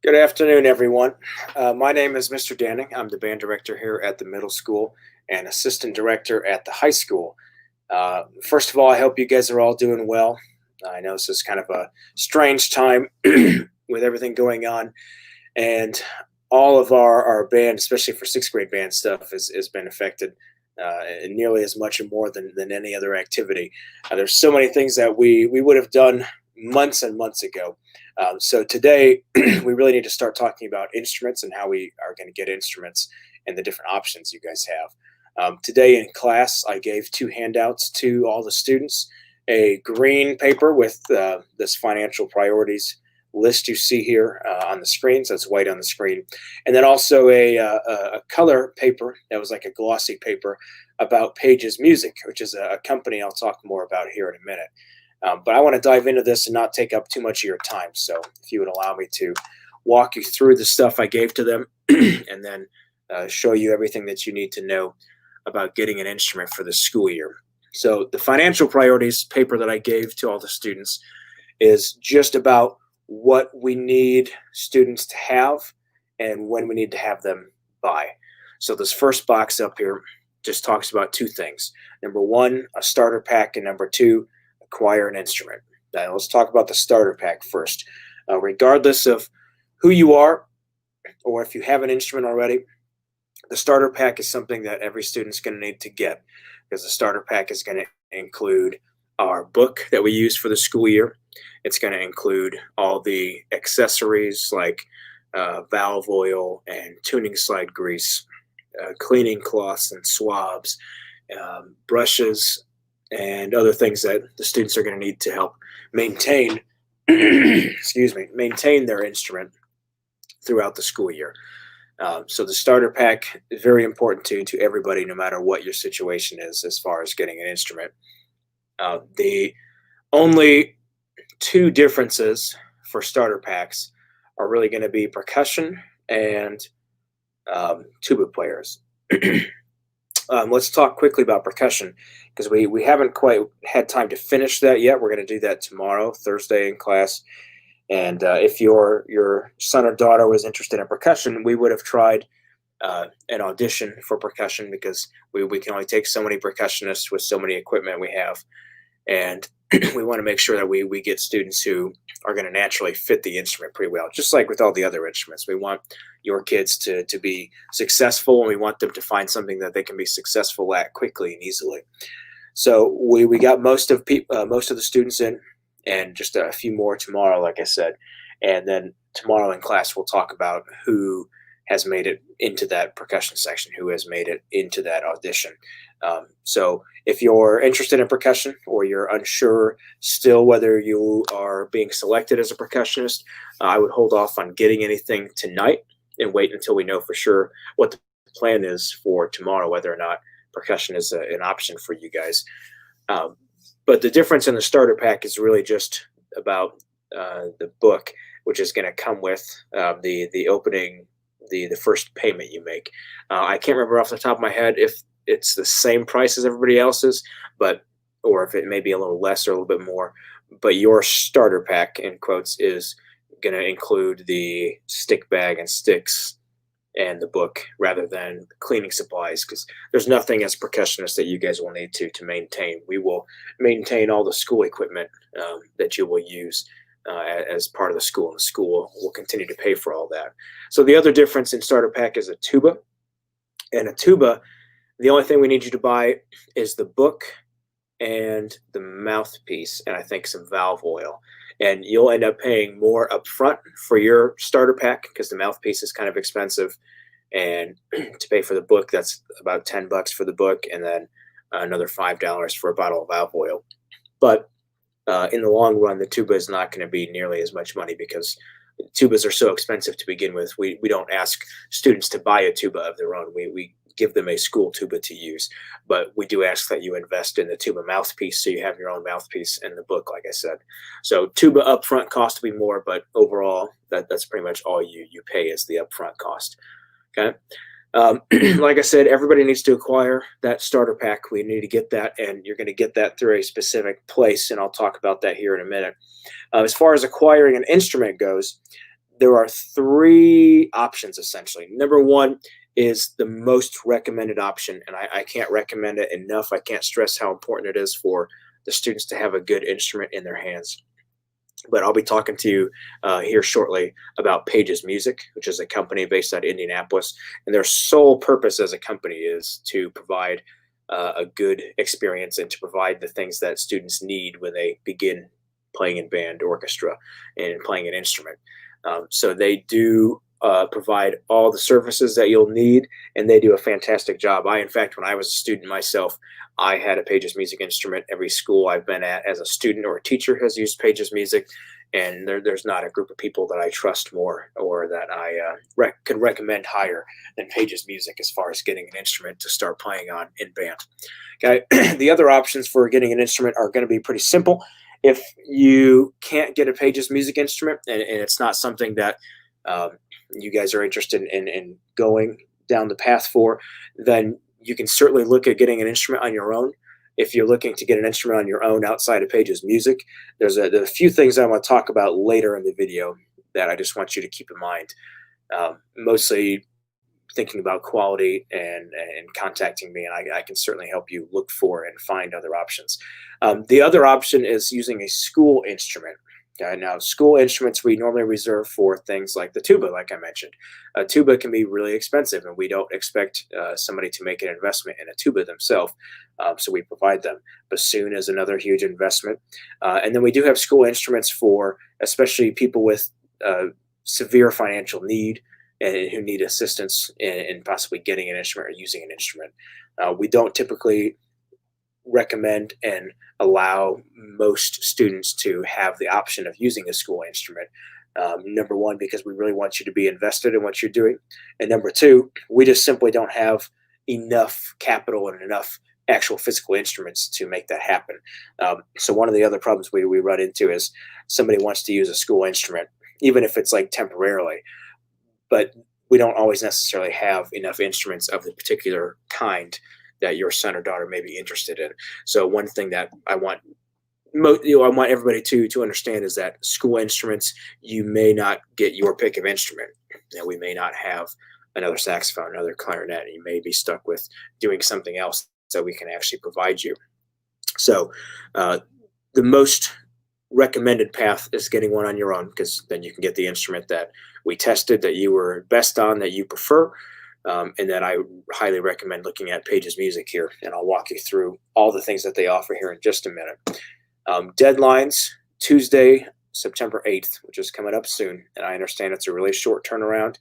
Good afternoon, everyone. My name is Mr. Danning. I'm the band director here at the middle school and assistant director at the high school. First of all, I hope you guys are all doing well. I know this is kind of a strange time with everything going on, and all of our band, especially for sixth grade band stuff, has been affected nearly as much or more than any other activity. There's so many things that we would have done months and months ago. So today, we really need to start talking about instruments and how we are going to get instruments and the different options you guys have. Today in class, I gave two handouts to all the students, a green paper with this financial priorities list you see here on the screen, so it's white on the screen, and then also a color paper that was like a glossy paper about Pages Music, which is a company I'll talk more about here in a minute. But I want to dive into this and not take up too much of your time. So if you would allow me to walk you through the stuff I gave to them and then show you everything that you need to know about getting an instrument for the school year. So the financial priorities paper that I gave to all the students is just about what we need students to have and when we need to have them by. So this first box up here just talks about two things. Number one, a starter pack, and number two, acquire an instrument. Now let's talk about the starter pack first. Regardless of who you are or if you have an instrument already, the starter pack is something that every student's going to need to get, because the starter pack is going to include our book that we use for the school year. It's going to include all the accessories like valve oil and tuning slide grease, cleaning cloths and swabs, brushes, and other things that the students are going to need to help maintain maintain their instrument throughout the school year. So the starter pack is very important to everybody, no matter what your situation is as far as getting an instrument. The only two differences for starter packs are really going to be percussion and tuba players. Let's talk quickly about percussion, because we haven't quite had time to finish that yet. We're going to do that tomorrow, Thursday, in class. And if your son or daughter was interested in percussion, we would have tried an audition for percussion, because we can only take so many percussionists with so many equipment we have. And we want to make sure that we get students who are going to naturally fit the instrument pretty well, just like with all the other instruments. We want your kids to be successful, and we want them to find something that they can be successful at quickly and easily. So we got most of the students in, and just a few more tomorrow, like I said. And then tomorrow in class, we'll talk about who has made it into that percussion section, who has made it into that audition. So if you're interested in percussion, or you're unsure still whether you are being selected as a percussionist, I would hold off on getting anything tonight and wait until we know for sure what the plan is for tomorrow, whether or not percussion is an option for you guys. But the difference in the starter pack is really just about the book, which is going to come with the opening, the first payment you make. I can't remember off the top of my head if it's the same price as everybody else's, or if it may be a little less or a little bit more. But your starter pack, in quotes, is going to include the stick bag and sticks and the book, rather than cleaning supplies, because there's nothing as percussionists that you guys will need to maintain. We will maintain all the school equipment that you will use as part of the school, and the school will continue to pay for all that. So the other difference in starter pack is a tuba. And a tuba, the only thing we need you to buy is the book and the mouthpiece, and I think some valve oil. And you'll end up paying more up front for your starter pack, because the mouthpiece is kind of expensive. And to pay for the book, that's about $10 for the book, and then another $5 for a bottle of valve oil. But in the long run, the tuba is not going to be nearly as much money, because tubas are so expensive to begin with. We don't ask students to buy a tuba of their own. We give them a school tuba to use, but we do ask that you invest in the tuba mouthpiece, so you have your own mouthpiece and the book, like I said. So tuba upfront cost to be more, but overall that's pretty much all you pay is the upfront cost. Okay. Like I said, everybody needs to acquire that starter pack. We need to get that, and you're going to get that through a specific place, and I'll talk about that here in a minute. As far as acquiring an instrument goes, there are three options essentially. Number one is the most recommended option, and I can't recommend it enough. I can't stress how important it is for the students to have a good instrument in their hands. But I'll be talking to you here shortly about Pages Music, which is a company based out of Indianapolis, and their sole purpose as a company is to provide a good experience and to provide the things that students need when they begin playing in band, orchestra, and playing an instrument. So they do provide all the services that you'll need, and they do a fantastic job. In fact, when I was a student myself, I had a Pages Music instrument. Every school I've been at as a student or a teacher has used Pages Music, and there's not a group of people that I trust more or that I could recommend higher than Pages Music as far as getting an instrument to start playing on in band. Okay, the other options for getting an instrument are going to be pretty simple. If you can't get a Pages Music instrument, and it's not something that you guys are interested in going down the path for, then you can certainly look at getting an instrument on your own. If you're looking to get an instrument on your own outside of Pages Music, there's a few things I want to talk about later in the video that I just want you to keep in mind. Mostly thinking about quality and contacting me, and I can certainly help you look for and find other options. The other option is using a school instrument. Now, school instruments we normally reserve for things like the tuba, like I mentioned. A tuba can be really expensive, and we don't expect somebody to make an investment in a tuba themselves, so we provide them. Bassoon is another huge investment. And then we do have school instruments for especially people with severe financial need and who need assistance in possibly getting an instrument or using an instrument. We don't typically recommend and allow most students to have the option of using a school instrument. Number one, because we really want you to be invested in what you're doing. And number two, we just simply don't have enough capital and enough actual physical instruments to make that happen. So one of the other problems we run into is somebody wants to use a school instrument, even if it's like temporarily, but we don't always necessarily have enough instruments of the particular kind that your son or daughter may be interested in. So one thing that I want everybody to understand is that school instruments, you may not get your pick of instrument. Now, we may not have another saxophone, another clarinet, and you may be stuck with doing something else that we can actually provide you. So the most recommended path is getting one on your own, because then you can get the instrument that we tested, that you were best on, that you prefer. And then I highly recommend looking at Pages Music here, and I'll walk you through all the things that they offer here in just a minute. Deadlines, Tuesday, September 8th, which is coming up soon, and I understand it's a really short turnaround.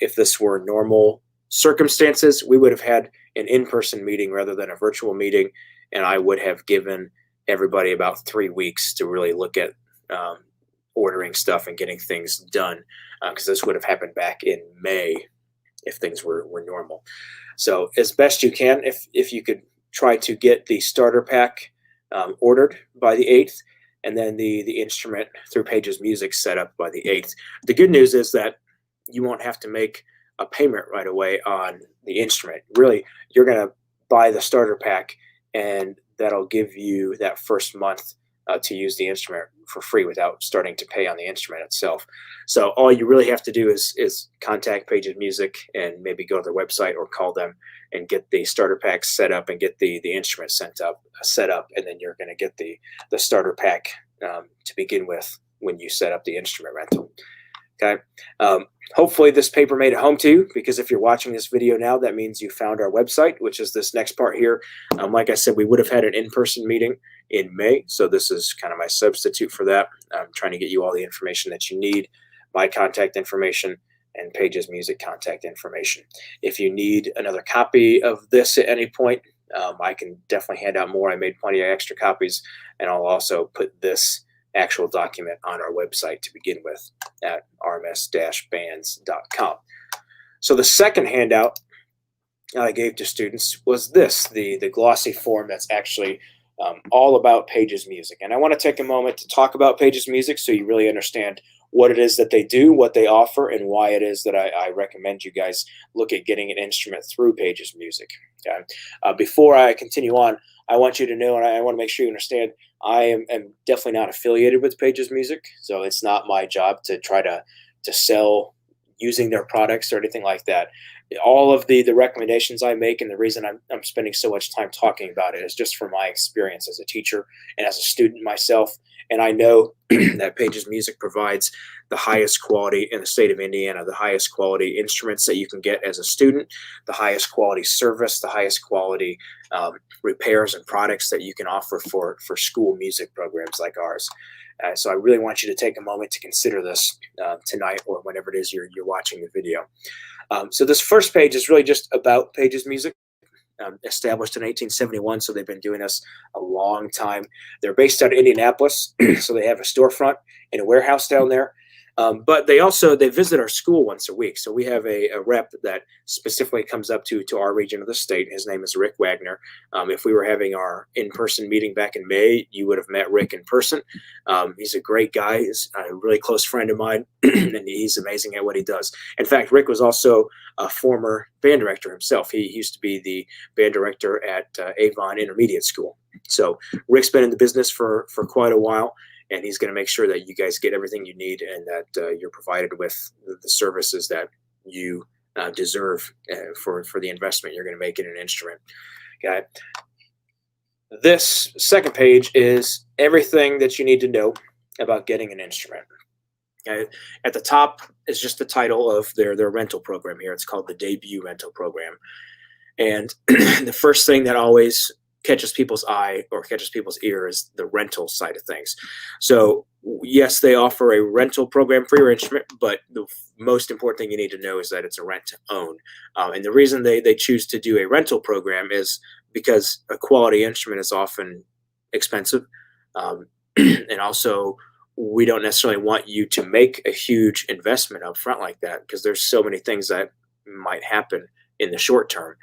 If this were normal circumstances, we would have had an in-person meeting rather than a virtual meeting, and I would have given everybody about 3 weeks to really look at ordering stuff and getting things done, because this would have happened back in May if things were normal. So as best you can, if you could try to get the starter pack ordered by the 8th, and then the instrument through Pages Music set up by the 8th. The good news is that you won't have to make a payment right away on the instrument. Really, you're going to buy the starter pack, and that'll give you that first month to use the instrument for free without starting to pay on the instrument itself. So all you really have to do is contact Pages Music and maybe go to their website or call them and get the starter pack set up and get the instrument set up, and then you're going to get the starter pack to begin with when you set up the instrument rental. Okay. Hopefully this paper made it home to you, because if you're watching this video now, that means you found our website, which is this next part here. Like I said, we would have had an in-person meeting in May, so this is kind of my substitute for that. I'm trying to get you all the information that you need, my contact information, and Pages Music contact information. If you need another copy of this at any point, I can definitely hand out more. I made plenty of extra copies, and I'll also put this actual document on our website to begin with at rms-bands.com. So the second handout I gave to students was this, the glossy form that's actually all about Pages Music. And I want to take a moment to talk about Pages Music so you really understand what it is that they do, what they offer, and why it is that I recommend you guys look at getting an instrument through Pages Music. Okay? Before I continue on, I want you to know, and I want to make sure you understand, I am definitely not affiliated with Pages Music, so it's not my job to try to to sell using their products or anything like that. All of the recommendations I make, and the reason I'm spending so much time talking about it, is just from my experience as a teacher and as a student myself. And I know that Pages Music provides the highest quality in the state of Indiana, the highest quality instruments that you can get as a student, the highest quality service, the highest quality repairs and products that you can offer for school music programs like ours. So I really want you to take a moment to consider this tonight or whenever it is you're watching the video. So this first page is really just about Pages Music. Established in 1871, so they've been doing this a long time. They're based out of Indianapolis, so they have a storefront and a warehouse down there. But they visit our school once a week. So we have a rep that specifically comes up to our region of the state. His name is Rick Wagner. If we were having our in-person meeting back in May, you would have met Rick in person. He's a great guy. He's a really close friend of mine, and he's amazing at what he does. In fact, Rick was also a former band director himself. He used to be the band director at Avon Intermediate School. So Rick's been in the business for quite a while, and he's going to make sure that you guys get everything you need and that you're provided with the services that you deserve for the investment you're going to make in an instrument. Okay. This second page is everything that you need to know about getting an instrument. Okay. At the top is just the title of their rental program here. It's called the Debut Rental Program. And the first thing that always catches people's eye or catches people's ear is the rental side of things. So yes, they offer a rental program for your instrument, but the most important thing you need to know is that it's a rent to own. And the reason they choose to do a rental program is because a quality instrument is often expensive. And also we don't necessarily want you to make a huge investment up front like that, because there's so many things that might happen in the short term.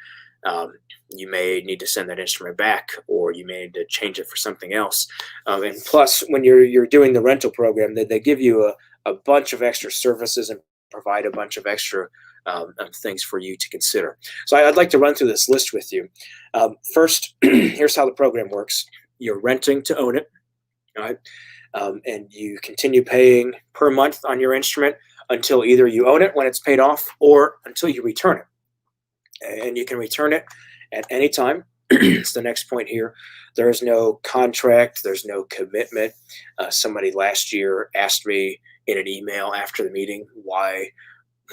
You may need to send that instrument back, or you may need to change it for something else. And plus, when you're doing the rental program, they give you a bunch of extra services and provide a bunch of extra things for you to consider. So I'd like to run through this list with you. First, here's how the program works. You're renting to own it, all right? And you continue paying per month on your instrument until either you own it when it's paid off or until you return it. And you can return it at any time. It's the next point here. There is no contract. There's no commitment. Somebody last year asked me in an email after the meeting, why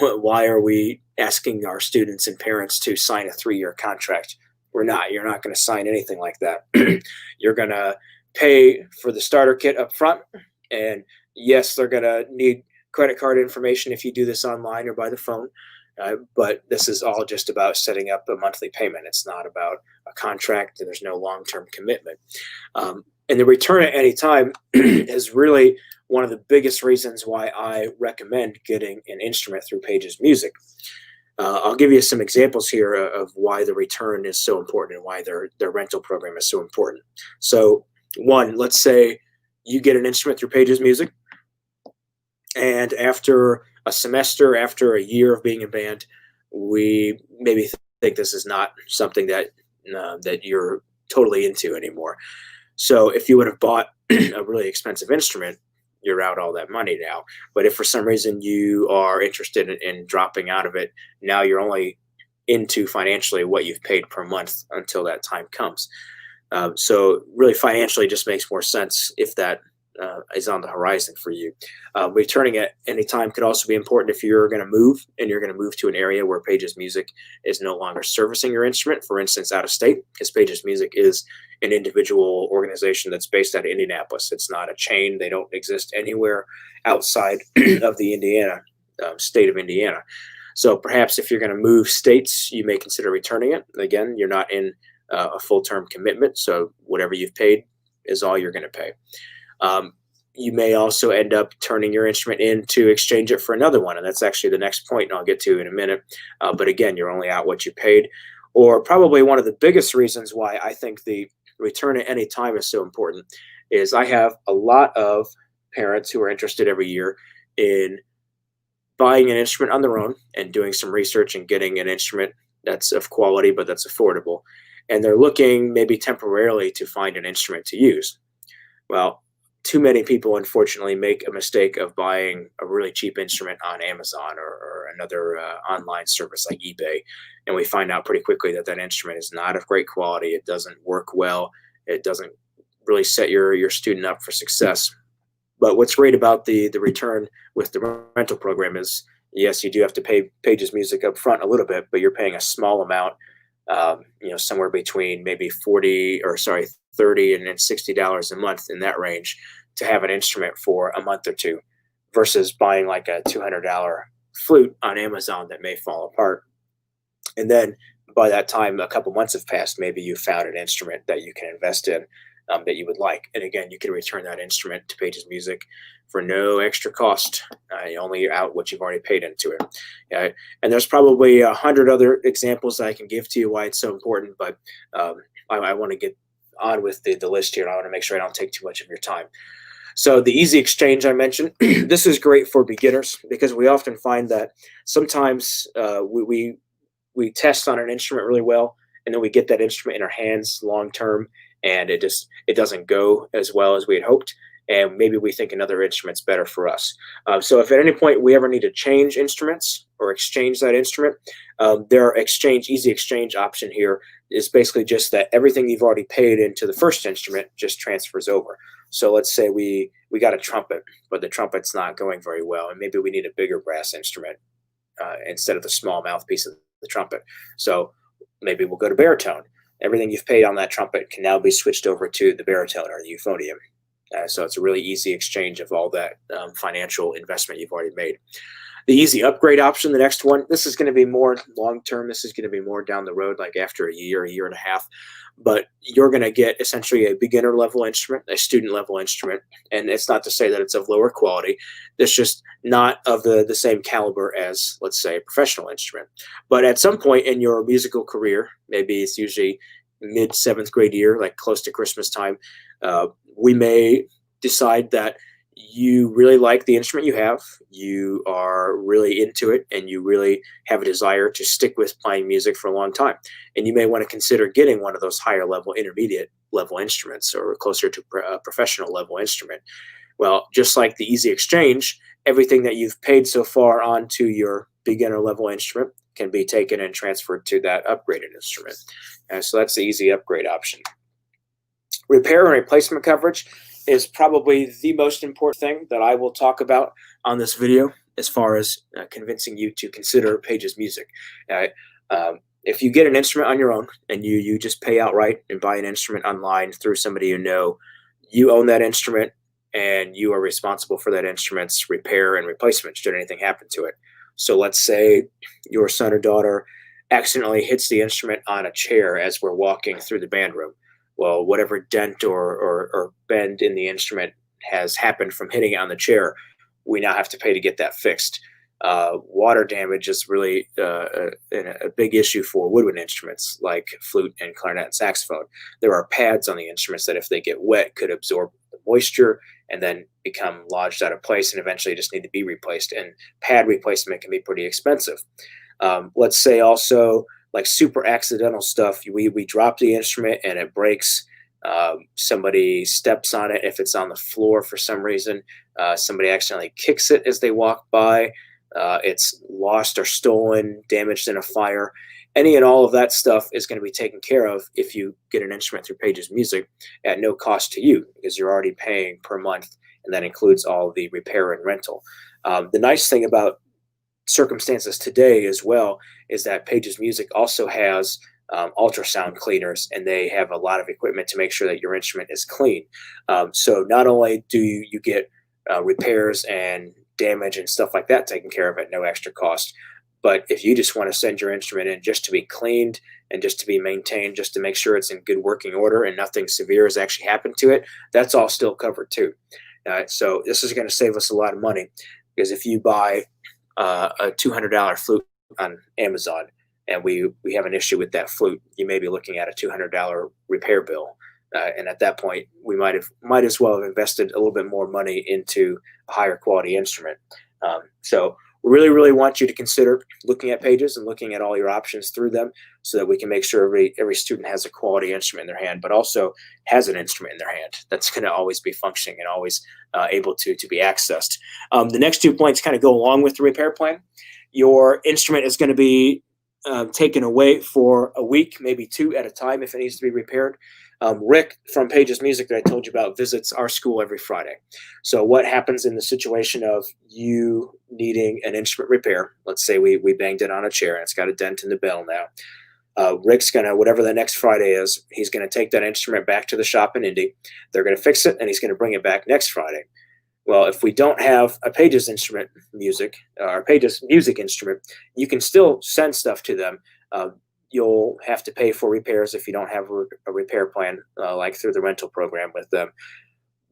are we asking our students and parents to sign a 3-year contract? We're not. You're not going to sign anything like that. You're going to pay for the starter kit up front. And yes, they're going to need credit card information if you do this online or by the phone. But this is all just about setting up a monthly payment. It's not about a contract, and there's no long-term commitment. And the return at any time is really one of the biggest reasons why I recommend getting an instrument through Pages Music. I'll give you some examples here of why the return is so important and why their rental program is so important. So one, let's say you get an instrument through Pages Music, and after a semester, after a year of being in band, we maybe think this is not something that you're totally into anymore. So if you would have bought a really expensive instrument, you're out all that money now. But if for some reason you are interested in dropping out of it, now you're only into financially what you've paid per month until that time comes. So really financially just makes more sense if that is on the horizon for you. Returning at any time could also be important if you're going to move and you're going to move to an area where Pages Music is no longer servicing your instrument, for instance, out of state, because Pages Music is an individual organization that's based out of Indianapolis. It's not a chain. They don't exist anywhere outside of the state of Indiana. So perhaps if you're going to move states, you may consider returning it. Again, you're not in a full-term commitment, so whatever you've paid is all you're going to pay. You may also end up turning your instrument in to exchange it for another one, and that's actually the next point, and I'll get to in a minute. But again, you're only out what you paid. Or probably one of the biggest reasons why I think the return at any time is so important is I have a lot of parents who are interested every year in buying an instrument on their own and doing some research and getting an instrument that's of quality but that's affordable. And they're looking maybe temporarily to find an instrument to use. Well, too many people, unfortunately, make a mistake of buying a really cheap instrument on Amazon or another online service like eBay, and we find out pretty quickly that that instrument is not of great quality. It doesn't work well. It doesn't really set your student up for success. But what's great about the return with the rental program is, yes, you do have to pay Pages Music up front a little bit, but you're paying a small amount, somewhere between maybe 30 and then $60 a month, in that range, to have an instrument for a month or two, versus buying like a $200 flute on Amazon that may fall apart. And then by that time, a couple months have passed. Maybe you found an instrument that you can invest in, that you would like. And again, you can return that instrument to Pages Music for no extra cost. You only out what you've already paid into it. And there's probably 100 other examples that I can give to you why it's so important, but I want to get on with the list here, and I want to make sure I don't take too much of your time. So the Easy Exchange I mentioned, this is great for beginners, because we often find that sometimes we test on an instrument really well, and then we get that instrument in our hands long term, and it doesn't go as well as we had hoped, and maybe we think another instrument's better for us. So if at any point we ever need to change instruments or exchange that instrument, their Easy Exchange option here is basically just that everything you've already paid into the first instrument just transfers over. So let's say we got a trumpet, but the trumpet's not going very well, and maybe we need a bigger brass instrument instead of the small mouthpiece of the trumpet. So maybe we'll go to baritone. Everything you've paid on that trumpet can now be switched over to the baritone or the euphonium. So it's a really easy exchange of all that financial investment you've already made. The Easy Upgrade option, the next one, this is going to be more long-term. This is going to be more down the road, like after a year and a half. But you're going to get essentially a beginner-level instrument, a student-level instrument. And it's not to say that it's of lower quality. It's just not of the same caliber as, let's say, a professional instrument. But at some point in your musical career, maybe it's usually mid-7th grade year, like close to Christmas time, we may decide that you really like the instrument you have, you are really into it, and you really have a desire to stick with playing music for a long time. And you may want to consider getting one of those higher level, intermediate level instruments, or closer to a professional level instrument. Well, just like the Easy Exchange, everything that you've paid so far onto your beginner level instrument can be taken and transferred to that upgraded instrument. So that's the Easy Upgrade option. Repair and replacement coverage is probably the most important thing that I will talk about on this video, as far as convincing you to consider Pages Music. If you get an instrument on your own and you just pay outright and buy an instrument online through somebody you know, you own that instrument and you are responsible for that instrument's repair and replacement should anything happen to it. So let's say your son or daughter accidentally hits the instrument on a chair as we're walking through the band room. Well, whatever dent or bend in the instrument has happened from hitting it on the chair, we now have to pay to get that fixed. Water damage is really a big issue for woodwind instruments like flute and clarinet and saxophone. There are pads on the instruments that, if they get wet, could absorb the moisture and then become lodged out of place and eventually just need to be replaced. And pad replacement can be pretty expensive. Let's say also, like super accidental stuff, we drop the instrument and it breaks. Somebody steps on it. If it's on the floor for some reason, somebody accidentally kicks it as they walk by. It's lost or stolen, damaged in a fire. Any and all of that stuff is going to be taken care of if you get an instrument through Pages Music at no cost to you, because you're already paying per month, and that includes all the repair and rental. The nice thing about circumstances today as well is that Pages Music also has ultrasound cleaners, and they have a lot of equipment to make sure that your instrument is clean. So not only do you get repairs and damage and stuff like that taken care of at no extra cost, but if you just want to send your instrument in just to be cleaned and just to be maintained, just to make sure it's in good working order and nothing severe has actually happened to it, that's all still covered too. So this is going to save us a lot of money, because if you buy a $200 flute on Amazon and we have an issue with that flute, you may be looking at a $200 repair bill. And at that point, we might as well have invested a little bit more money into a higher quality instrument. So really, really want you to consider looking at Pages and looking at all your options through them so that we can make sure every student has a quality instrument in their hand, but also has an instrument in their hand that's going to always be functioning and always able to be accessed. The next 2 points kind of go along with the repair plan. Your instrument is going to be taken away for a week, maybe 2 at a time if it needs to be repaired. Rick from Pages Music that I told you about visits our school every Friday. So what happens in the situation of you needing an instrument repair? Let's say we banged it on a chair and it's got a dent in the bell now. Rick's gonna, whatever the next Friday is, he's gonna take that instrument back to the shop in Indy. They're gonna fix it and he's gonna bring it back next Friday. Well, if we don't have a Pages instrument music, or Pages music instrument, you can still send stuff to them. You'll have to pay for repairs if you don't have a repair plan, like through the rental program with them.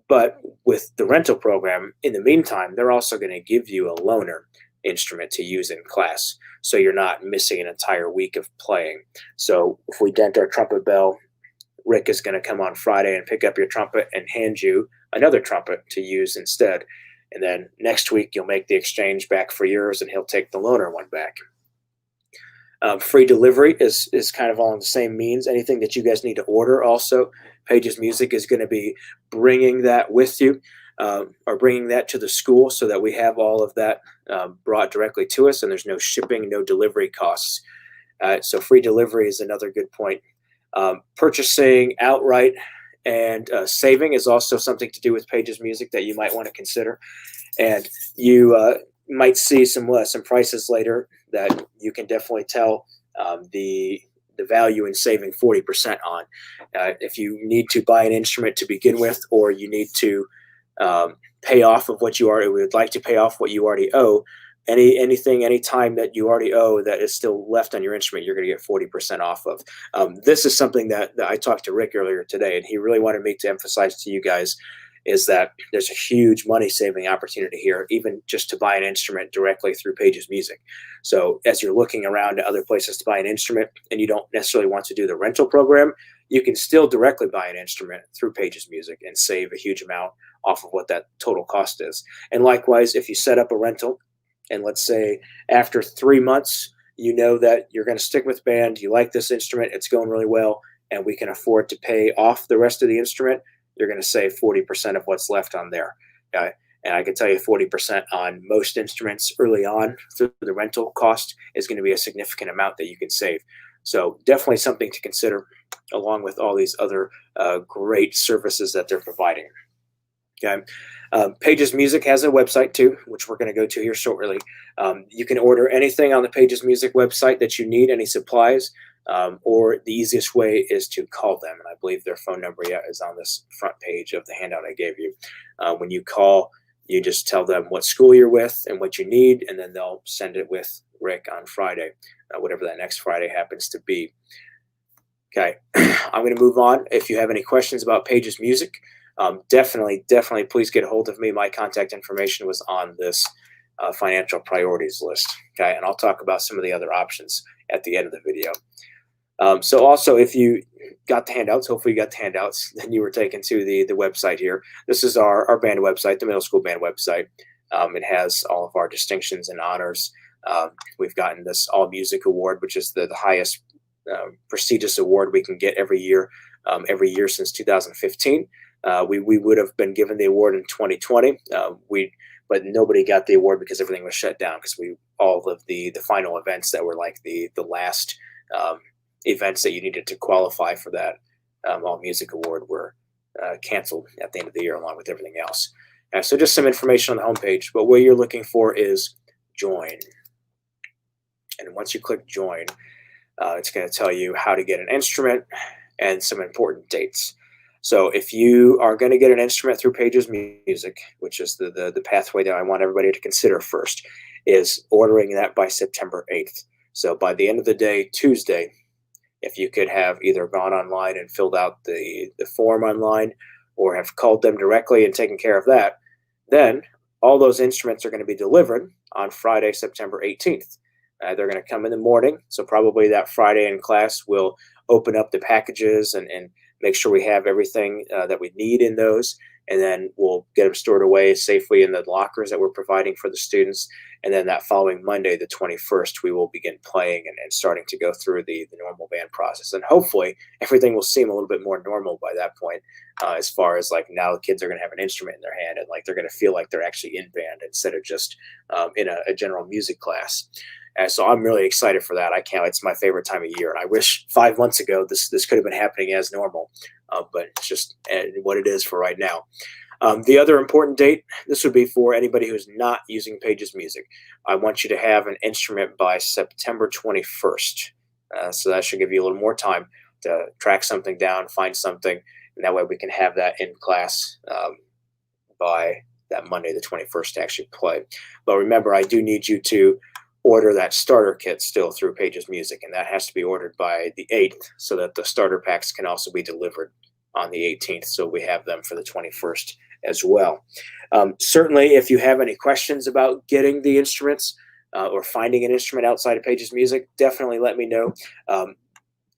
But with the rental program, in the meantime, they're also going to give you a loaner instrument to use in class, so you're not missing an entire week of playing. So if we dent our trumpet bell, Rick is going to come on Friday and pick up your trumpet and hand you another trumpet to use instead. And then next week, you'll make the exchange back for yours, and he'll take the loaner one back. Free delivery is kind of all in the same means. Anything that you guys need to order also, Pages Music is going to be bringing that with you, or bringing that to the school so that we have all of that brought directly to us, and there's no shipping, no delivery costs. So free delivery is another good point. Purchasing outright and saving is also something to do with Pages Music that you might want to consider. And you might see some prices later that you can definitely tell the value in saving 40% on. If you need to buy an instrument to begin with, or you need to pay off of what you already would like to pay off what you already owe, any time that you already owe that is still left on your instrument, you're going to get 40% off of. This is something that I talked to Rick earlier today, and he really wanted me to emphasize to you guys is that there's a huge money saving opportunity here, even just to buy an instrument directly through Pages Music. So as you're looking around to other places to buy an instrument and you don't necessarily want to do the rental program, you can still directly buy an instrument through Pages Music and save a huge amount off of what that total cost is. And likewise, if you set up a rental, and let's say after 3 months, you know that you're going to stick with band, you like this instrument, it's going really well, and we can afford to pay off the rest of the instrument, you're going to save 40% of what's left on there. And I can tell you 40% on most instruments early on through the rental cost is going to be a significant amount that you can save. So definitely something to consider, along with all these other great services that they're providing. Okay. Pages Music has a website too, which we're going to go to here shortly. You can order anything on the Pages Music website that you need, any supplies, or the easiest way is to call them. And I believe their phone number is on this front page of the handout I gave you. When you call, you just tell them what school you're with and what you need, and then they'll send it with Rick on Friday, whatever that next Friday happens to be. Okay, I'm going to move on. If you have any questions about Pages Music, definitely please get a hold of me. My contact information was on this financial priorities list. Okay, and I'll talk about some of the other options at the end of the video. So also, if you got the handouts, hopefully you got the handouts, then you were taken to the website here. This is our band website, the middle school band website. It has all of our distinctions and honors. We've gotten this All Music Award, which is the highest prestigious award we can get every year since 2015. We would have been given the award in 2020, but nobody got the award because everything was shut down, because all of the final events that were like the last events that you needed to qualify for that All Music Award were canceled at the end of the year, along with everything else. So just some information on the homepage, but what you're looking for is join. And once you click join, it's going to tell you how to get an instrument and some important dates. So if you are going to get an instrument through Pages Music, which is the pathway that I want everybody to consider first, is ordering that by September 8th. So by the end of the day, Tuesday, if you could have either gone online and filled out the form online, or have called them directly and taken care of that, then all those instruments are going to be delivered on Friday, September 18th. They're going to come in the morning, so probably that Friday in class we'll open up the packages and make sure we have everything that we need in those, and then we'll get them stored away safely in the lockers that we're providing for the students. And then that following Monday, the 21st, we will begin playing and starting to go through the normal band process. And hopefully everything will seem a little bit more normal by that point, as far as like now the kids are going to have an instrument in their hand and like they're going to feel like they're actually in band instead of just in a general music class. And so I'm really excited for that. I can't. It's my favorite time of year. And I wish 5 months ago this could have been happening as normal, but it's just what it is for right now. The other important date, this would be for anybody who's not using Pages Music. I want you to have an instrument by September 21st. So that should give you a little more time to track something down, find something, and that way we can have that in class by that Monday, the 21st, to actually play. But remember, I do need you to order that starter kit still through Pages Music, and that has to be ordered by the 8th so that the starter packs can also be delivered on the 18th, so we have them for the 21st as well. Certainly, if you have any questions about getting the instruments or finding an instrument outside of Pages Music, definitely let me know.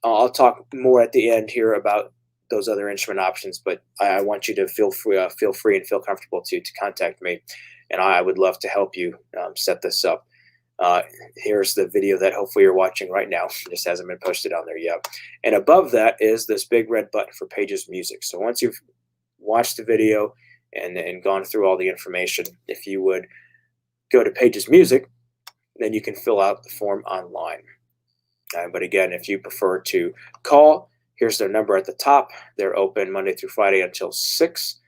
I'll talk more at the end here about those other instrument options, but I want you to feel free and feel comfortable to contact me, and I would love to help you set this up. Here's the video that hopefully you're watching right now. It just hasn't been posted on there yet. And above that is this big red button for Pages Music. So once you've watched the video and gone through all the information, if you would go to Pages Music, then you can fill out the form online. But again, if you prefer to call, here's their number at the top. They're open Monday through Friday until 6.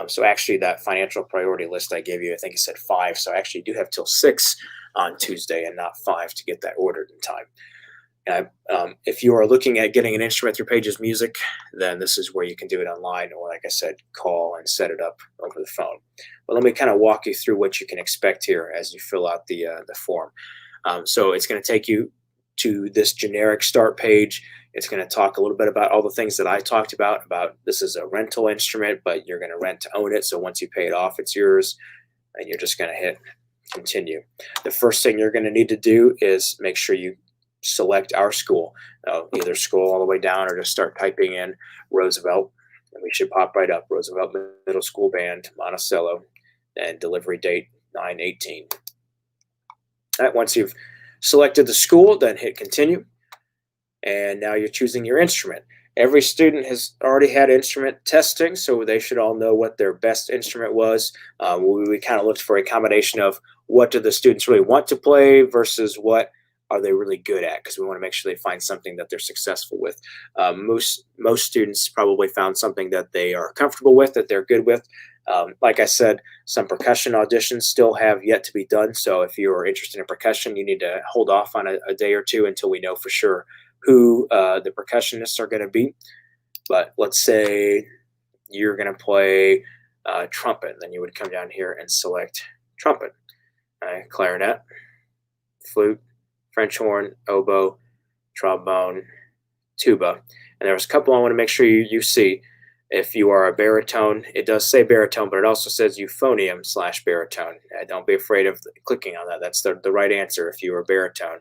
So actually that financial priority list I gave you, I think it said 5. So I actually do have till 6 on Tuesday and not 5 to get that ordered in time. If you are looking at getting an instrument through Pages Music, then this is where you can do it online, or like I said, call and set it up over the phone. But let me kind of walk you through what you can expect here as you fill out the form. So it's going to take you to this generic start page. It's going to talk a little bit about all the things that I talked about this is a rental instrument, but you're going to rent to own it. So once you pay it off, it's yours, and you're just going to hit continue. The first thing you're going to need to do is make sure you select our school, either scroll all the way down or just start typing in Roosevelt, and we should pop right up. Roosevelt Middle School Band, Monticello, and delivery date 9/18. All right, once you've selected the school, then hit continue, and now you're choosing your instrument. Every student has already had instrument testing, so they should all know what their best instrument was. We kind of looked for a combination of what do the students really want to play versus what are they really good at, because we want to make sure they find something that they're successful with. Most students probably found something that they are comfortable with, that they're good with. Like I said, some percussion auditions still have yet to be done, so if you are interested in percussion, you need to hold off on a day or two until we know for sure who the percussionists are going to be. But let's say you're going to play trumpet, then you would come down here and select trumpet, clarinet, flute, French horn, oboe, trombone, tuba. And there's a couple I want to make sure you see. If you are a baritone, it does say baritone, but it also says euphonium/baritone. Don't be afraid of clicking on that. That's the right answer if you are baritone.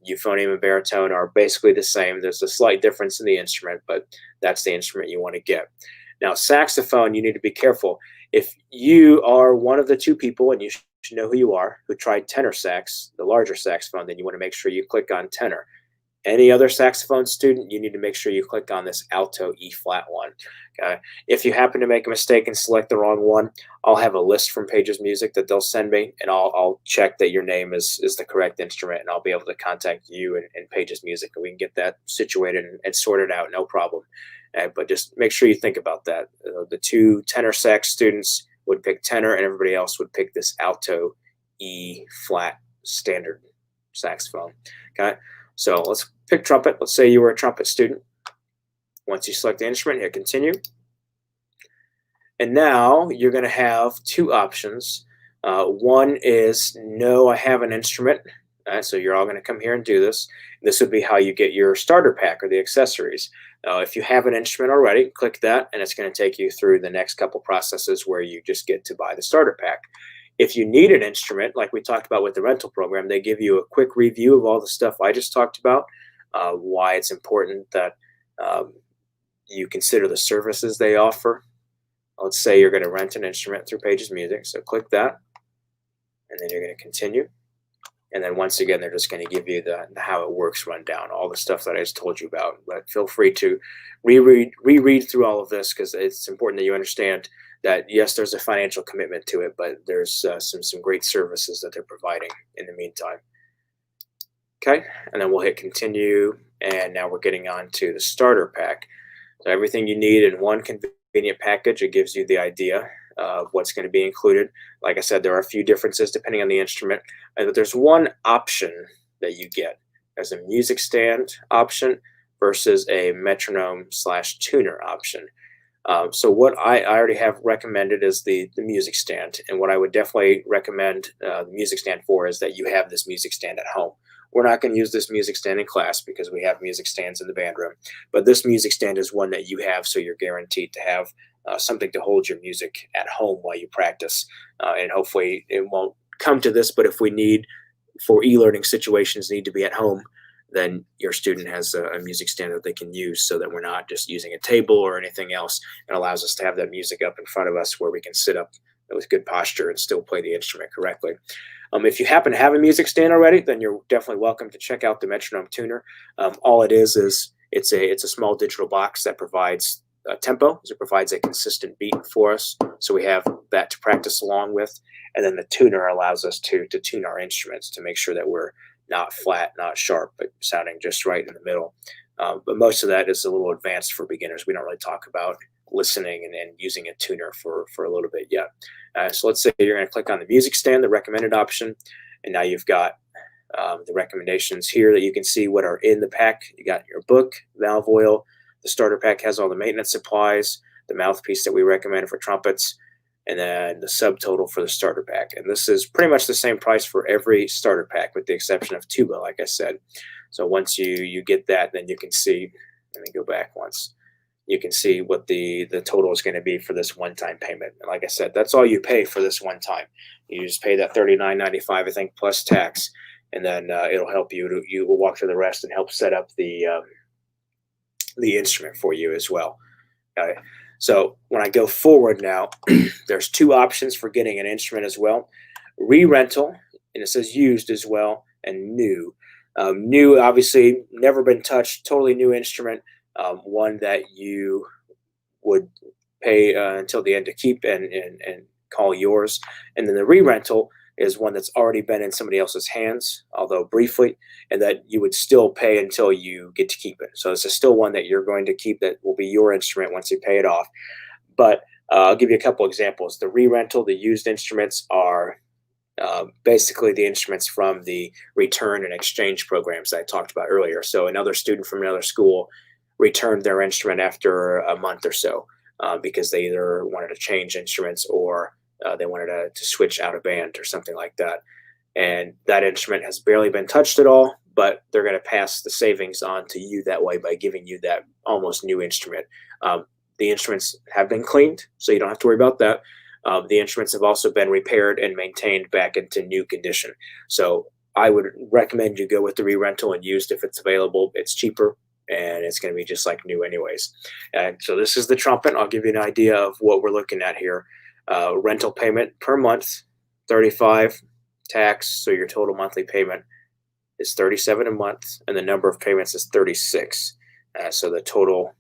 Euphonium and baritone are basically the same. There's a slight difference in the instrument, but that's the instrument you want to get. Now, saxophone, you need to be careful. If you are one of the two people, and you should know who you are, who tried tenor sax, the larger saxophone, then you want to make sure you click on tenor. Any other saxophone student, you need to make sure you click on this alto E flat one. Okay? If you happen to make a mistake and select the wrong one, I'll have a list from Pages Music that they'll send me, and I'll check that your name is the correct instrument, and I'll be able to contact you and Pages Music, and we can get that situated and sorted out, no problem. But just make sure you think about that. The two tenor sax students would pick tenor, and everybody else would pick this alto E flat standard saxophone. Okay, so let's pick trumpet. Let's say you were a trumpet student. Once you select the instrument, hit continue. And now you're going to have two options. One is no, I have an instrument. So you're all going to come here and do this. This would be how you get your starter pack or the accessories. If you have an instrument already, click that, and it's going to take you through the next couple processes where you just get to buy the starter pack. If you need an instrument, like we talked about with the rental program, they give you a quick review of all the stuff I just talked about, why it's important that you consider the services they offer. let's say you're going to rent an instrument through Pages Music. So click that, and then you're going to continue. And then once again, they're just going to give you the how it works rundown, all the stuff that I just told you about. But feel free to reread through all of this, because it's important that you understand that, yes, there's a financial commitment to it, but there's some great services that they're providing in the meantime. Okay, and then we'll hit continue, and now we're getting on to the starter pack. So everything you need in one convenient package. It gives you the idea of what's going to be included. Like I said, there are a few differences depending on the instrument, but there's one option that you get. There's a music stand option versus a metronome/tuner option. So what I already have recommended is the music stand, and what I would definitely recommend the music stand for is that you have this music stand at home. We're not going to use this music stand in class because we have music stands in the band room, but this music stand is one that you have, so you're guaranteed to have something to hold your music at home while you practice. And hopefully it won't come to this, but if we need, for e-learning situations, need to be at home, then your student has a music stand that they can use, so that we're not just using a table or anything else. It allows us to have that music up in front of us where we can sit up with good posture and still play the instrument correctly. If you happen to have a music stand already, then you're definitely welcome to check out the Metronome Tuner. All it is it's a small digital box that provides tempo. So it provides a consistent beat for us, so we have that to practice along with. And then the tuner allows us to tune our instruments to make sure that we're not flat, not sharp, but sounding just right in the middle. But most of that is a little advanced for beginners. We don't really talk about listening and using a tuner for a little bit yet. So let's say you're going to click on the music stand, the recommended option, and now you've got the recommendations here that you can see what are in the pack. You got your book, valve oil. The starter pack has all the maintenance supplies, the mouthpiece that we recommend for trumpets, and then the subtotal for the starter pack. And this is pretty much the same price for every starter pack, with the exception of tuba, like I said. So once you get that, then you can see, let me go back once, you can see what the total is going to be for this one-time payment. And like I said, that's all you pay for this one time. You just pay that $39.95, I think, plus tax, and then it'll help you will walk through the rest and help set up the instrument for you as well. Okay. So when I go forward now, there's two options for getting an instrument as well: re-rental, and it says used as well, and new. New, obviously, never been touched, totally new instrument, one that you would pay until the end to keep and call yours. And then the re-rental is one that's already been in somebody else's hands, although briefly, and that you would still pay until you get to keep it. So this is still one that you're going to keep, that will be your instrument once you pay it off. But I'll give you a couple examples. The re-rental, the used instruments, are basically the instruments from the return and exchange programs that I talked about earlier. So another student from another school returned their instrument after a month or so because they either wanted to change instruments or they wanted to switch out of band or something like that. And that instrument has barely been touched at all, but they're going to pass the savings on to you that way by giving you that almost new instrument. The instruments have been cleaned, so you don't have to worry about that. The instruments have also been repaired and maintained back into new condition. So I would recommend you go with the re-rental and used if it's available. It's cheaper, and it's going to be just like new anyways. So this is the trumpet. I'll give you an idea of what we're looking at here. Rental payment per month, $35, tax, so your total monthly payment is $37 a month, and the number of payments is 36. So the total,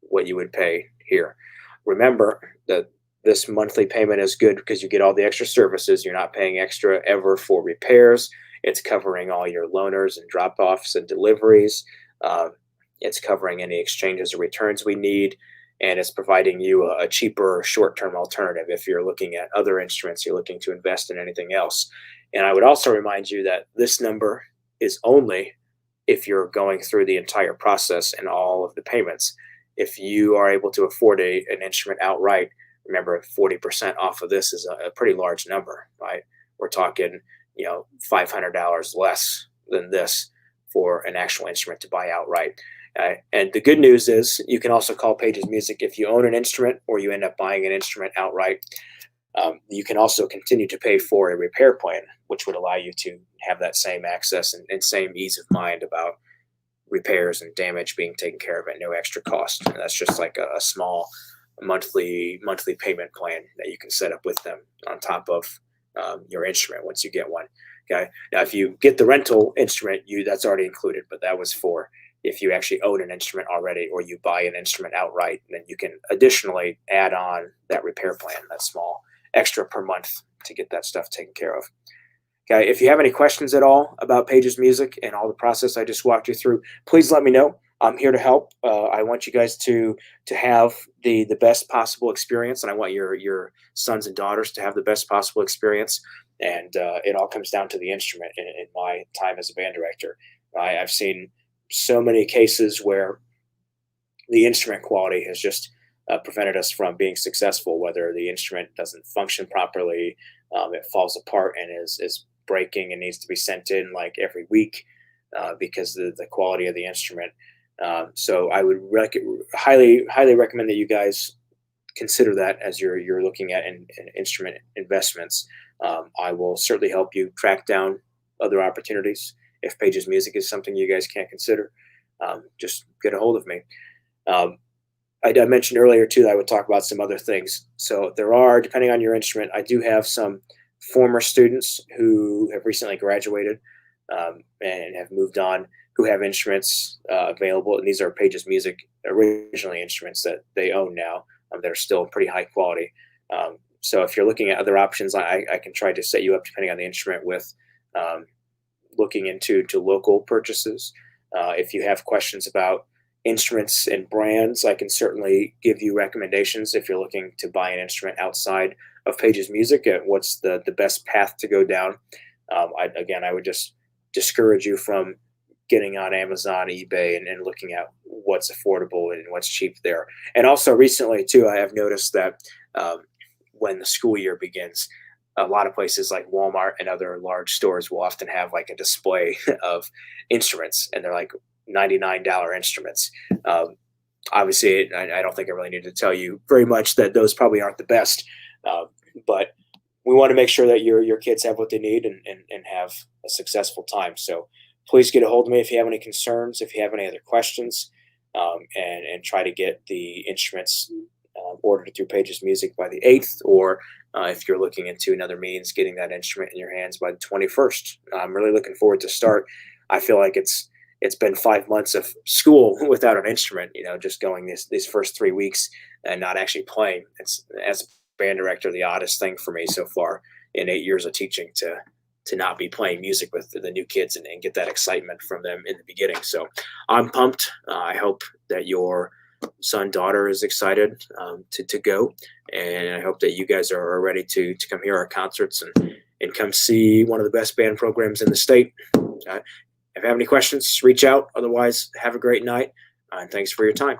what you would pay here. Remember that this monthly payment is good because you get all the extra services. You're not paying extra ever for repairs. It's covering all your loaners and drop-offs and deliveries. It's covering any exchanges or returns we need, and it's providing you a cheaper short-term alternative if you're looking at other instruments, you're looking to invest in anything else. And I would also remind you that this number is only if you're going through the entire process and all of the payments. If you are able to afford an instrument outright, remember 40% off of this is a pretty large number, right? We're talking, $500 less than this for an actual instrument to buy outright. And the good news is you can also call Pages Music if you own an instrument or you end up buying an instrument outright. You can also continue to pay for a repair plan, which would allow you to have that same access and same ease of mind about repairs and damage being taken care of at no extra cost. And that's just like a small monthly payment plan that you can set up with them on top of your instrument once you get one. Okay. Now, if you get the rental instrument, that's already included, but that was for if you actually own an instrument already or you buy an instrument outright, then you can additionally add on that repair plan, that small extra per month to get that stuff taken care of. Okay, if you have any questions at all about Pages Music and all the process I just walked you through, please let me know. I'm here to help. I want you guys to have the best possible experience, and I want your sons and daughters to have the best possible experience. And it all comes down to the instrument. In my time as a band director, I've seen so many cases where the instrument quality has just prevented us from being successful. Whether the instrument doesn't function properly, it falls apart and is breaking and needs to be sent in like every week because of the quality of the instrument. So I would highly recommend that you guys consider that as you're looking at instrument investments. I will certainly help you track down other opportunities. If Pages Music is something you guys can't consider, just get a hold of me. I mentioned earlier too that I would talk about some other things. So there are, depending on your instrument, I do have some former students who have recently graduated and have moved on, who have instruments available, and these are Pages Music originally instruments that they own now that are still pretty high quality. So if you're looking at other options, I can try to set you up depending on the instrument with looking into local purchases. If you have questions about instruments and brands, I can certainly give you recommendations if you're looking to buy an instrument outside of Pages Music and what's the best path to go down. I would just discourage you from getting on Amazon, eBay, and looking at what's affordable and what's cheap there. And also recently too, I have noticed that when the school year begins, a lot of places like Walmart and other large stores will often have like a display of instruments, and they're like $99 instruments. Obviously, I don't think I really need to tell you very much that those probably aren't the best, but we want to make sure that your kids have what they need and have a successful time. So please get a hold of me if you have any concerns, if you have any other questions, and try to get the instruments ordered through Pages Music by the 8th, or if you're looking into another means, getting that instrument in your hands by the 21st. I'm really looking forward to start. I feel like it's been 5 months of school without an instrument, just going these first 3 weeks and not actually playing. It's, as a band director, the oddest thing for me so far in 8 years of teaching to not be playing music with the new kids and get that excitement from them in the beginning. So I'm pumped. I hope that your son, daughter is excited to go. And I hope that you guys are ready to come hear our concerts and come see one of the best band programs in the state. If you have any questions, reach out. Otherwise, have a great night. And thanks for your time.